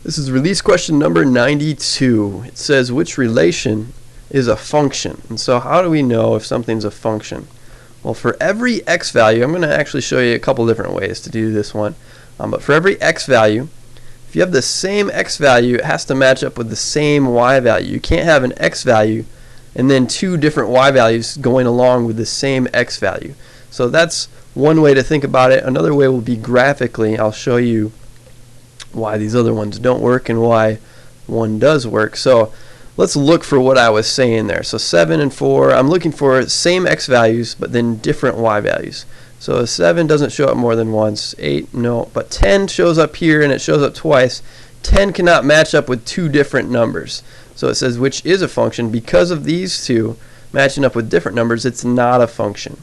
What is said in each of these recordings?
This is release question number 92. It says which relation is a function. And so how do we know if something's a function? Well, for every x value, I'm going to actually show you a couple different ways to do this one. But for every x value, if you have the same x value, it has to match up with the same y value. You can't have an x value and then two different y values going along with the same x value. So that's one way to think about it. Another way will be graphically. I'll show you why these other ones don't work and why one does work. So let's look for what I was saying there. So 7 and 4, I'm looking for same x values but then different y values. So 7 doesn't show up more than once, 8 no, but 10 shows up here and it shows up twice. 10 cannot match up with two different numbers. So it says which is a function. Because of these two matching up with different numbers, it's not a function.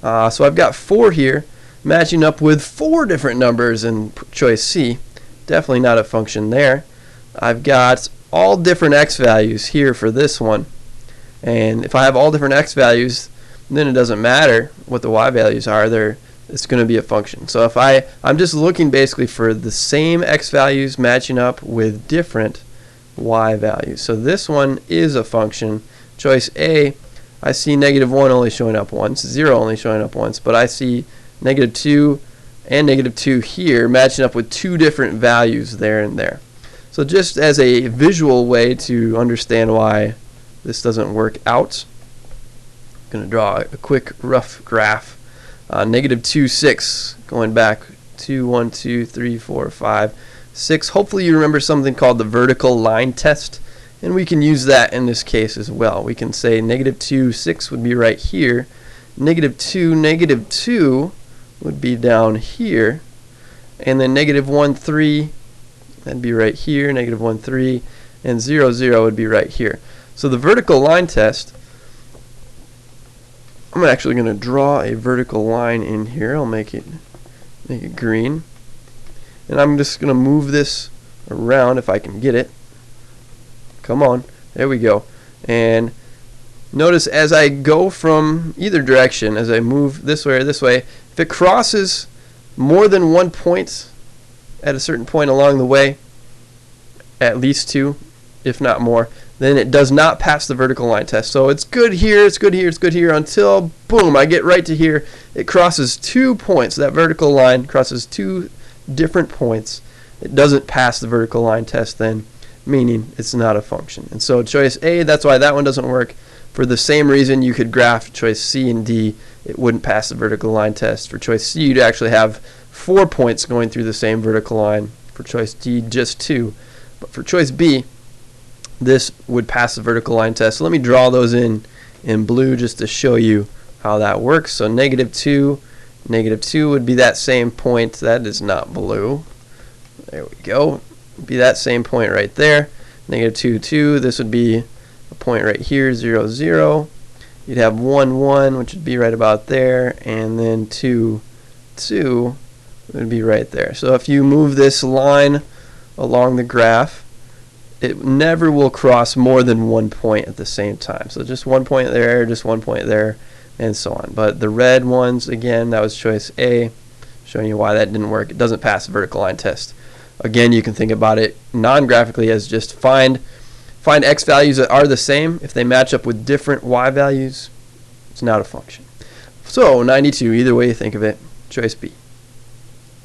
So I've got 4 here matching up with 4 different numbers in choice C. Definitely not a function there. I've got all different x values here for this one, and if I have all different x values, then it doesn't matter what the y values are. It's going to be a function. So if I'm just looking basically for the same x values matching up with different y values. So this one is a function. Choice A, I see -1 only showing up once, 0 only showing up once, but I see -2 and -2 here matching up with two different values there and there. So just as a visual way to understand why this doesn't work out, I'm going to draw a quick rough graph. -2, 6, going back 2, 1, 2, 3, 4, 5, 6. Hopefully you remember something called the vertical line test, and we can use that in this case as well. We can say -2, 6 would be right here, -2, -2 would be down here, and then -1, 3, that'd be right here, -1, 3, and 0, 0 would be right here. So the vertical line test, I'm actually going to draw a vertical line in here. I'll make it green, and I'm just going to move this around if I can get it. Come on, there we go. And notice as I go from either direction, as I move this way or this way, if it crosses more than one point at a certain point along the way, at least 2, if not more, then it does not pass the vertical line test. So it's good here, it's good here, it's good here, until, boom, I get right to here. It crosses 2 points. That vertical line crosses 2 different points. It doesn't pass the vertical line test then, meaning it's not a function. And so choice A, that's why that one doesn't work. For the same reason, you could graph choice C and D. It wouldn't pass the vertical line test. For choice C, you'd actually have 4 points going through the same vertical line. For choice D, just 2. But for choice B, this would pass the vertical line test. So let me draw those in blue just to show you how that works. So -2, -2 would be that same point. That is not blue. There we go. It'd be that same point right there. -2, 2. This would be a point right here, 0, 0. You'd have 1, 1, which would be right about there, and then 2, 2 would be right there. So if you move this line along the graph, it never will cross more than one point at the same time. So just one point there, just one point there, and so on. But the red ones, again, that was choice A, showing you why that didn't work. It doesn't pass the vertical line test. Again, you can think about it non-graphically as just find x values that are the same. If they match up with different y values, it's not a function. So 92, either way you think of it, choice B.